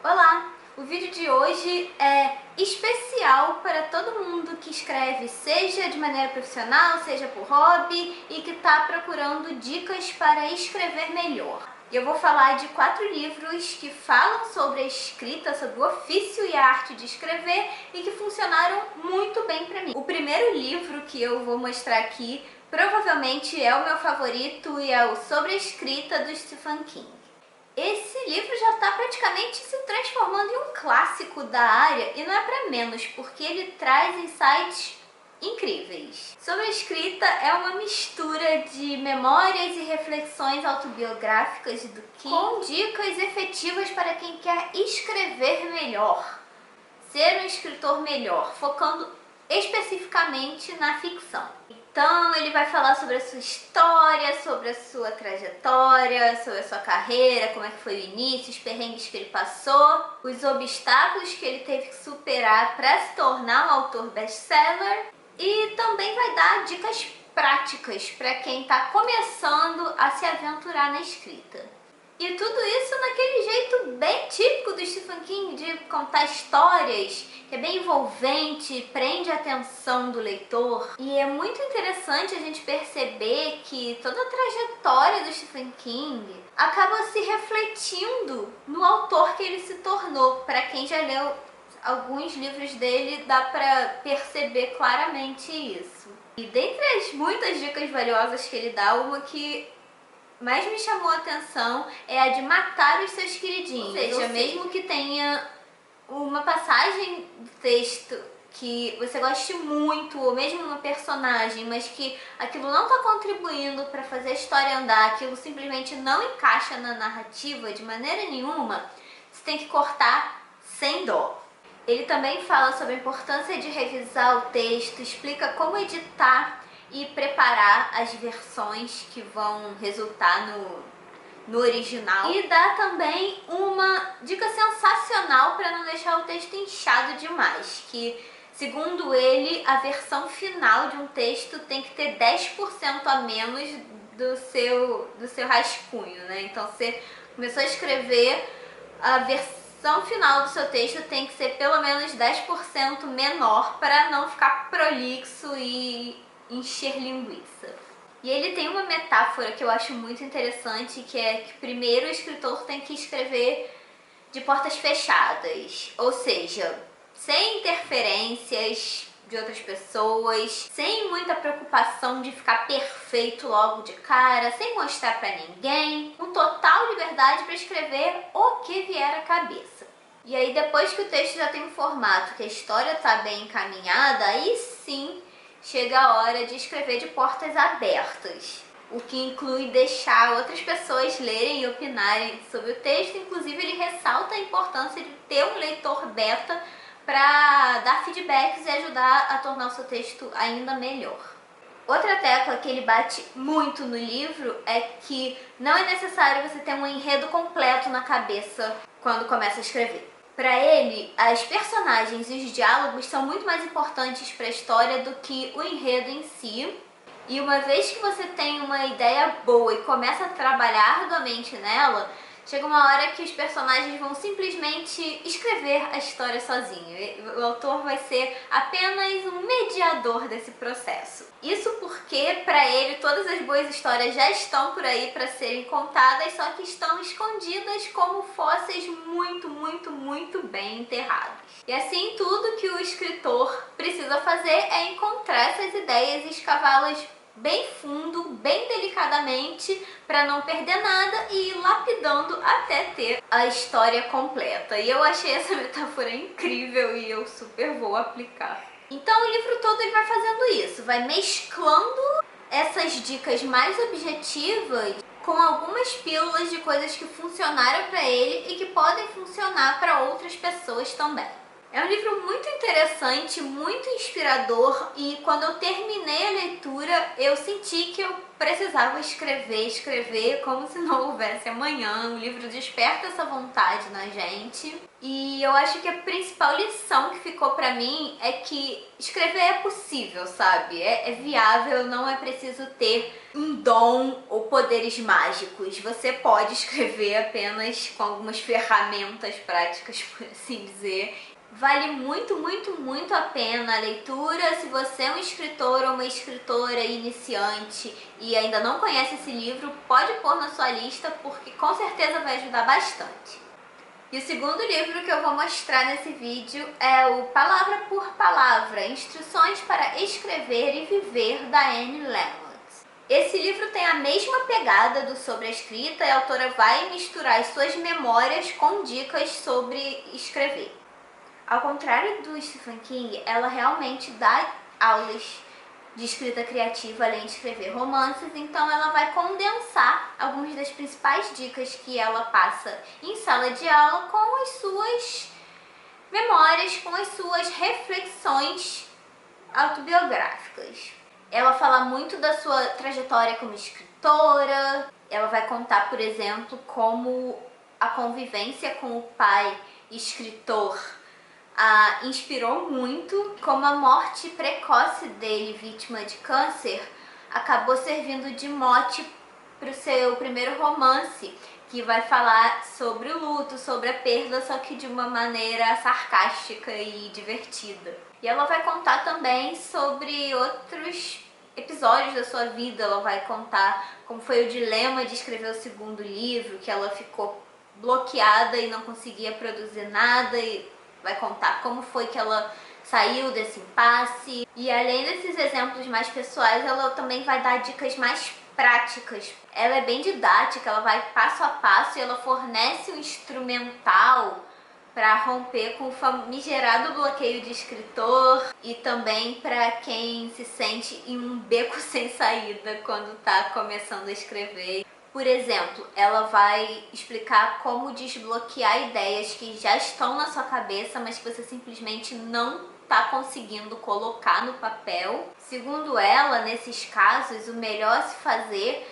Olá! O vídeo de hoje é especial para todo mundo que escreve, seja de maneira profissional, seja por hobby e que está procurando dicas para escrever melhor. Eu vou falar de 4 livros que falam sobre a escrita, sobre o ofício e a arte de escrever e que funcionaram muito bem para mim. O primeiro livro que eu vou mostrar aqui provavelmente é o meu favorito e é o Sobre a Escrita do Stephen King. Esse livro já está praticamente se transformando em um clássico da área e não é para menos, porque ele traz insights incríveis. Sobre a Escrita é uma mistura de memórias e reflexões autobiográficas do King com dicas efetivas para quem quer escrever melhor, ser um escritor melhor, focando especificamente na ficção. Então ele vai falar sobre a sua história, sobre a sua trajetória, sobre a sua carreira, como é que foi o início, os perrengues que ele passou, os obstáculos que ele teve que superar para se tornar um autor best-seller, e também vai dar dicas práticas para quem está começando a se aventurar na escrita. E tudo isso naquele jeito bem típico do Stephen King de contar histórias, que é bem envolvente, prende a atenção do leitor. E é muito interessante a gente perceber que toda a trajetória do Stephen King acaba se refletindo no autor que ele se tornou. Para quem já leu alguns livros dele, dá para perceber claramente isso. E dentre as muitas dicas valiosas que ele dá, uma que mais me chamou a atenção é a de matar os seus queridinhos. Ou seja, mesmo que tenha uma passagem do texto que você goste muito, ou mesmo uma personagem, mas que aquilo não está contribuindo para fazer a história andar, aquilo simplesmente não encaixa na narrativa de maneira nenhuma, você tem que cortar sem dó. Ele também fala sobre a importância de revisar o texto, explica como editar e preparar as versões que vão resultar no original. E dá também uma dica sensacional para não deixar o texto inchado demais, que segundo ele, a versão final de um texto tem que ter 10% a menos do seu rascunho, né? Então você começou a escrever, a versão final do seu texto tem que ser pelo menos 10% menor para não ficar prolixo e encher linguiça. E ele tem uma metáfora que eu acho muito interessante, que é que primeiro o escritor tem que escrever de portas fechadas, ou seja, sem interferências de outras pessoas, sem muita preocupação de ficar perfeito logo de cara, sem mostrar pra ninguém, com total liberdade para escrever o que vier à cabeça. E aí depois que o texto já tem um formato, que a história tá bem encaminhada, aí sim chega a hora de escrever de portas abertas, o que inclui deixar outras pessoas lerem e opinarem sobre o texto. Inclusive ele ressalta a importância de ter um leitor beta para dar feedbacks e ajudar a tornar o seu texto ainda melhor. Outra tecla que ele bate muito no livro é que não é necessário você ter um enredo completo na cabeça quando começa a escrever. Para ele, as personagens e os diálogos são muito mais importantes para a história do que o enredo em si. E uma vez que você tem uma ideia boa e começa a trabalhar arduamente nela, chega uma hora que os personagens vão simplesmente escrever a história sozinho. O autor vai ser apenas um mediador desse processo. Isso porque, para ele, todas as boas histórias já estão por aí para serem contadas, só que estão escondidas como fósseis muito bem enterrados. E assim, tudo que o escritor precisa fazer é encontrar essas ideias e escavá-las bem fundo, bem delicadamente, para não perder nada e ir lapidando até ter a história completa. E eu achei essa metáfora incrível e eu super vou aplicar. Então o livro todo ele vai fazendo isso, vai mesclando essas dicas mais objetivas com algumas pílulas de coisas que funcionaram para ele e que podem funcionar para outras pessoas também. É um livro muito interessante, muito inspirador, e quando eu terminei a leitura, eu senti que eu precisava escrever como se não houvesse amanhã. O livro desperta essa vontade na gente. E eu acho que a principal lição que ficou pra mim é que escrever é possível, sabe? É viável, não é preciso ter um dom ou poderes mágicos. Você pode escrever apenas com algumas ferramentas práticas, por assim dizer. Vale muito, muito, muito a pena a leitura. Se você é um escritor ou uma escritora iniciante e ainda não conhece esse livro, pode pôr na sua lista, porque com certeza vai ajudar bastante. E o segundo livro que eu vou mostrar nesse vídeo é o Palavra por Palavra, Instruções para Escrever e Viver, da Anne Lamott. Esse livro tem a mesma pegada do Sobre a Escrita, e a autora vai misturar as suas memórias com dicas sobre escrever. Ao contrário do Stephen King, ela realmente dá aulas de escrita criativa, além de escrever romances, então ela vai condensar algumas das principais dicas que ela passa em sala de aula com as suas memórias, com as suas reflexões autobiográficas. Ela fala muito da sua trajetória como escritora, ela vai contar, por exemplo, como a convivência com o pai escritor a inspirou muito, como a morte precoce dele, vítima de câncer, acabou servindo de mote para o seu primeiro romance, que vai falar sobre o luto, sobre a perda, só que de uma maneira sarcástica e divertida. E ela vai contar também sobre outros episódios da sua vida. Ela vai contar como foi o dilema de escrever o segundo livro, que ela ficou bloqueada e não conseguia produzir nada, e vai contar como foi que ela saiu desse impasse. E além desses exemplos mais pessoais, ela também vai dar dicas mais práticas. Ela é bem didática, ela vai passo a passo e ela fornece um instrumental para romper com o famigerado bloqueio de escritor, e também para quem se sente em um beco sem saída quando está começando a escrever. Por exemplo, ela vai explicar como desbloquear ideias que já estão na sua cabeça, mas que você simplesmente não está conseguindo colocar no papel. Segundo ela, nesses casos, o melhor a se fazer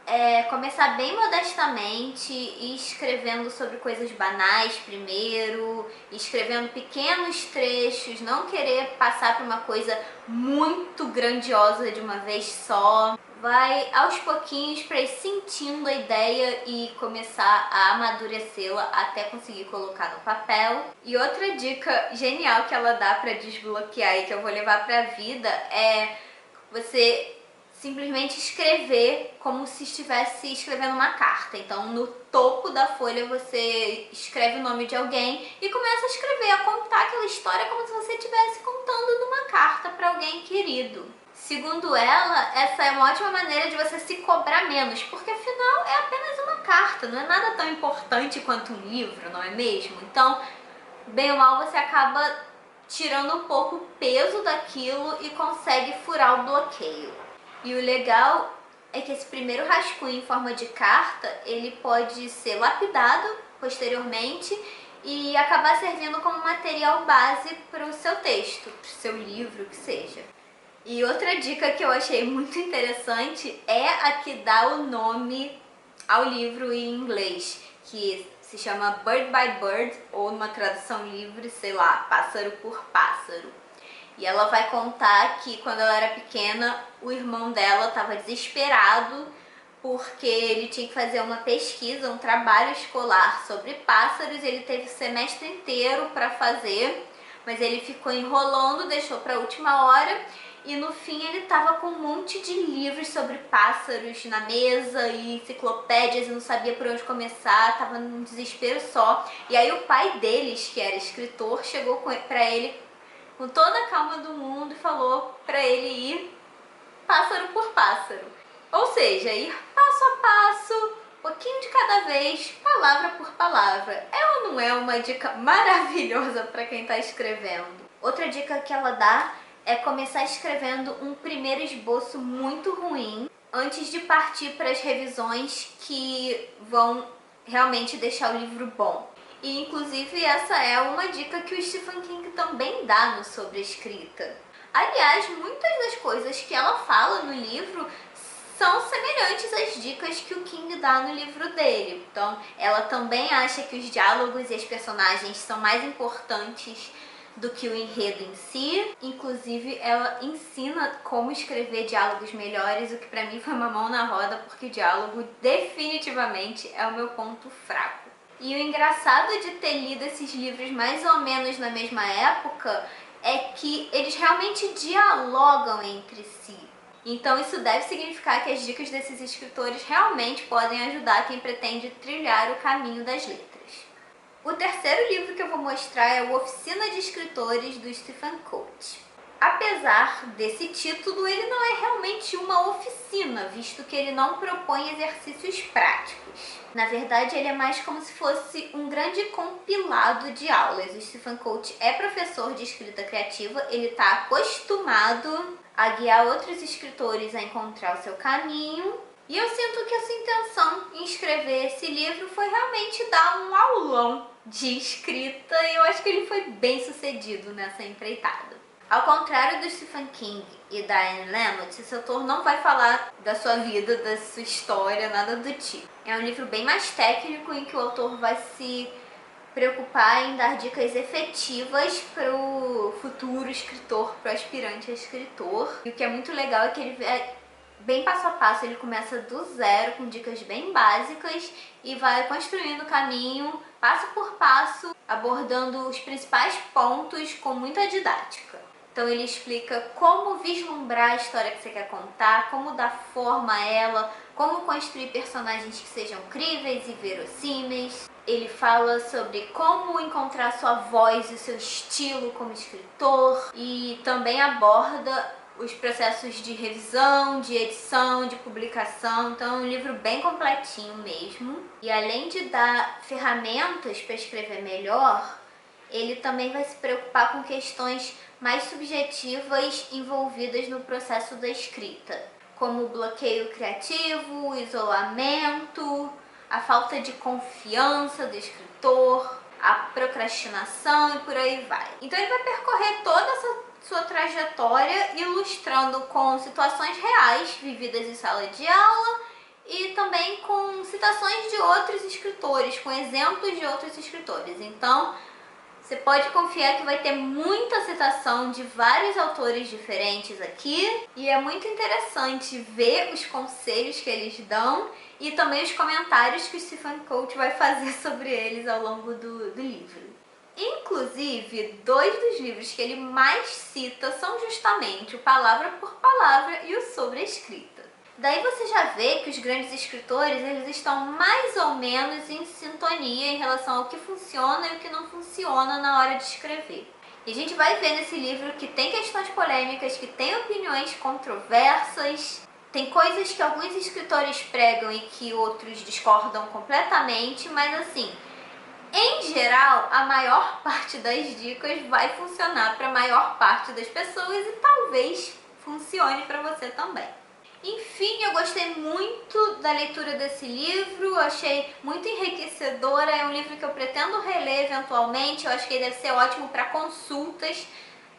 é começar bem modestamente, e escrevendo sobre coisas banais primeiro, escrevendo pequenos trechos, não querer passar por uma coisa muito grandiosa de uma vez só. Vai aos pouquinhos para ir sentindo a ideia e começar a amadurecê-la até conseguir colocar no papel. E outra dica genial que ela dá para desbloquear e que eu vou levar para a vida é você simplesmente escrever como se estivesse escrevendo uma carta. Então, no topo da folha você escreve o nome de alguém e começa a escrever, a contar aquela história como se você estivesse contando numa carta para alguém querido. Segundo ela, essa é uma ótima maneira de você se cobrar menos, porque afinal é apenas uma carta, não é nada tão importante quanto um livro, não é mesmo? Então, bem ou mal, você acaba tirando um pouco o peso daquilo e consegue furar o bloqueio. E o legal é que esse primeiro rascunho em forma de carta, ele pode ser lapidado posteriormente e acabar servindo como material base para o seu texto, para o seu livro, que seja. E outra dica que eu achei muito interessante é a que dá o nome ao livro em inglês, que se chama Bird by Bird, ou numa tradução livre, sei lá, Pássaro por Pássaro. E ela vai contar que quando ela era pequena, o irmão dela estava desesperado porque ele tinha que fazer uma pesquisa, um trabalho escolar sobre pássaros. Ele teve o semestre inteiro para fazer, mas ele ficou enrolando, deixou para a última hora. E no fim ele estava com um monte de livros sobre pássaros na mesa e enciclopédias, e não sabia por onde começar, estava num desespero só. E aí o pai deles, que era escritor, chegou para ele com toda a calma do mundo e falou para ele ir pássaro por pássaro. Ou seja, ir passo a passo, pouquinho de cada vez, palavra por palavra. É ou não é uma dica maravilhosa para quem está escrevendo? Outra dica que ela dá é começar escrevendo um primeiro esboço muito ruim antes de partir para as revisões que vão realmente deixar o livro bom. E inclusive essa é uma dica que o Stephen King também dá no Sobre a Escrita. Aliás, muitas das coisas que ela fala no livro são semelhantes às dicas que o King dá no livro dele. Então, ela também acha que os diálogos e as personagens são mais importantes do que o enredo em si. Inclusive, ela ensina como escrever diálogos melhores, o que pra mim foi uma mão na roda, porque o diálogo definitivamente é o meu ponto fraco. E o engraçado de ter lido esses livros mais ou menos na mesma época é que eles realmente dialogam entre si. Então isso deve significar que as dicas desses escritores realmente podem ajudar quem pretende trilhar o caminho das letras. O terceiro livro que eu vou mostrar é o Oficina de Escritores, do Stephen Coates. Apesar desse título, ele não é realmente uma oficina, visto que ele não propõe exercícios práticos. Na verdade, ele é mais como se fosse um grande compilado de aulas. O Stephen Coates é professor de escrita criativa, ele está acostumado a guiar outros escritores a encontrar o seu caminho. E eu sinto que a sua intenção em escrever esse livro foi realmente dar um aulão de escrita, e eu acho que ele foi bem sucedido nessa empreitada. Ao contrário do Stephen King e da Anne Lamott, esse autor não vai falar da sua vida, da sua história, nada do tipo. É um livro bem mais técnico, em que o autor vai se preocupar em dar dicas efetivas para o futuro escritor, para o aspirante a escritor. E o que é muito legal é que ele é bem passo a passo, ele começa do zero, com dicas bem básicas, e vai construindo o caminho, passo por passo, abordando os principais pontos com muita didática. Então ele explica como vislumbrar a história que você quer contar, como dar forma a ela, como construir personagens que sejam críveis e verossímeis. Ele fala sobre como encontrar sua voz e o seu estilo como escritor, e também aborda os processos de revisão, de edição, de publicação. Então é um livro bem completinho mesmo. E além de dar ferramentas para escrever melhor, ele também vai se preocupar com questões mais subjetivas envolvidas no processo da escrita, como o bloqueio criativo, o isolamento, a falta de confiança do escritor, a procrastinação e por aí vai. Então ele vai percorrer toda essa sua trajetória ilustrando com situações reais vividas em sala de aula e também com citações de outros escritores, com exemplos de outros escritores. Então você pode confiar que vai ter muita citação de vários autores diferentes aqui, e é muito interessante ver os conselhos que eles dão e também os comentários que o Stephen Coates vai fazer sobre eles ao longo do livro. Inclusive, dois dos livros que ele mais cita são justamente o Palavra por Palavra e o Sobre a Escrita. Daí você já vê que os grandes escritores, eles estão mais ou menos em sintonia em relação ao que funciona e o que não funciona na hora de escrever. E a gente vai ver nesse livro que tem questões polêmicas, que tem opiniões controversas, tem coisas que alguns escritores pregam e que outros discordam completamente, mas assim, em geral, a maior parte das dicas vai funcionar para a maior parte das pessoas e talvez funcione para você também. Enfim, eu gostei muito da leitura desse livro, achei muito enriquecedora, é um livro que eu pretendo reler eventualmente, eu acho que ele deve ser ótimo para consultas,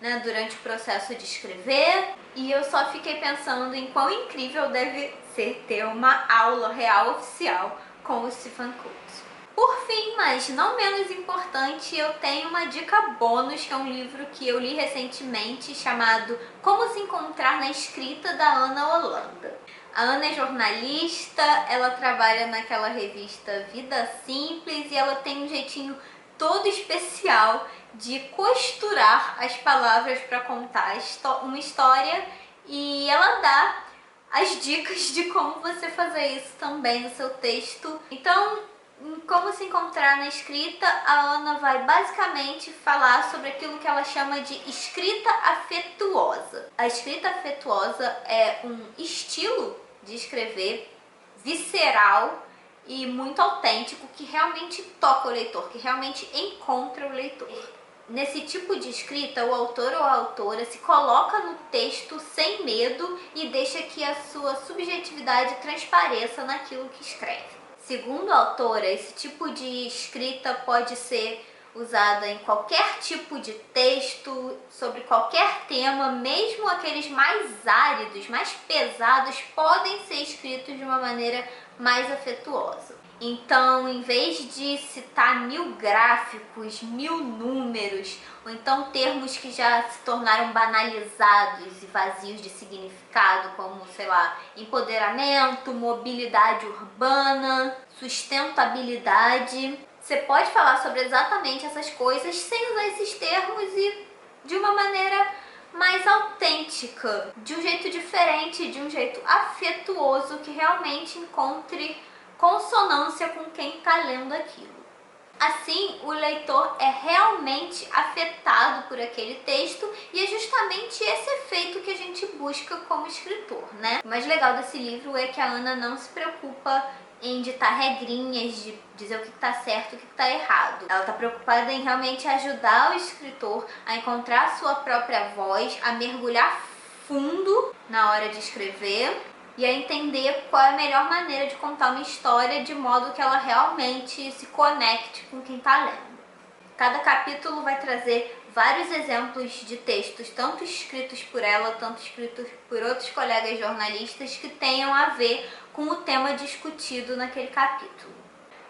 né, durante o processo de escrever, e eu só fiquei pensando em quão incrível deve ser ter uma aula real oficial com o Stephen Coates. Por fim, mas não menos importante, eu tenho uma dica bônus, que é um livro que eu li recentemente chamado Como se Encontrar na Escrita, da Ana Holanda. A Ana é jornalista, ela trabalha naquela revista Vida Simples e ela tem um jeitinho todo especial de costurar as palavras para contar uma história, e ela dá as dicas de como você fazer isso também no seu texto. Então, em Como se Encontrar na Escrita, a Ana vai basicamente falar sobre aquilo que ela chama de escrita afetuosa. A escrita afetuosa é um estilo de escrever visceral e muito autêntico, que realmente toca o leitor, que realmente encontra o leitor. Nesse tipo de escrita, o autor ou a autora se coloca no texto sem medo e deixa que a sua subjetividade transpareça naquilo que escreve. Segundo a autora, esse tipo de escrita pode ser usada em qualquer tipo de texto, sobre qualquer tema, mesmo aqueles mais áridos, mais pesados, podem ser escritos de uma maneira mais afetuosa. Então, em vez de citar 1000 gráficos, 1000 números, ou então termos que já se tornaram banalizados e vazios de significado, como, sei lá, empoderamento, mobilidade urbana, sustentabilidade, você pode falar sobre exatamente essas coisas sem usar esses termos e de uma maneira mais autêntica, de um jeito diferente, de um jeito afetuoso, que realmente encontre consonância com quem está lendo aquilo. Assim, o leitor é realmente afetado por aquele texto e é justamente esse efeito que a gente busca como escritor, né? O mais legal desse livro é que a Ana não se preocupa em ditar regrinhas, de dizer o que está certo e o que está errado. Ela está preocupada em realmente ajudar o escritor a encontrar a sua própria voz, a mergulhar fundo na hora de escrever e a entender qual é a melhor maneira de contar uma história de modo que ela realmente se conecte com quem está lendo. Cada capítulo vai trazer vários exemplos de textos, tanto escritos por ela, tanto escritos por outros colegas jornalistas, que tenham a ver com o tema discutido naquele capítulo.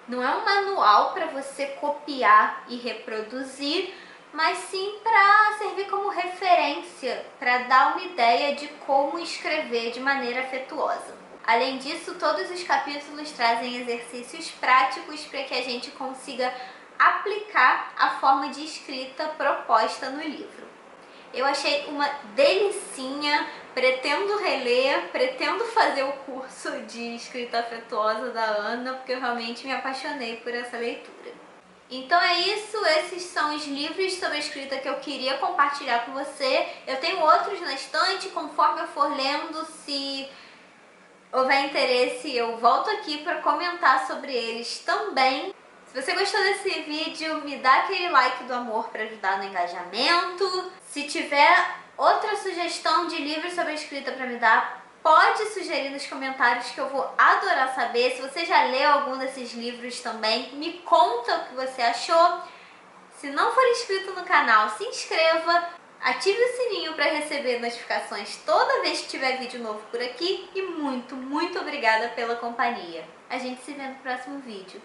Não é um manual para você copiar e reproduzir, mas sim para servir como referência, para dar uma ideia de como escrever de maneira afetuosa. Além disso, todos os capítulos trazem exercícios práticos para que a gente consiga aplicar a forma de escrita proposta no livro. Eu achei uma delicinha, pretendo reler, pretendo fazer o curso de escrita afetuosa da Ana, porque eu realmente me apaixonei por essa leitura. Então é isso, esses são os livros sobre escrita que eu queria compartilhar com você. Eu tenho outros na estante, conforme eu for lendo, se houver interesse, eu volto aqui para comentar sobre eles também. Se você gostou desse vídeo, me dá aquele like do amor para ajudar no engajamento. Se tiver outra sugestão de livro sobre escrita para me dar, pode sugerir nos comentários que eu vou adorar saber. Se você já leu algum desses livros também, me conta o que você achou. Se não for inscrito no canal, se inscreva, ative o sininho para receber notificações toda vez que tiver vídeo novo por aqui. E muito, muito obrigada pela companhia. A gente se vê no próximo vídeo.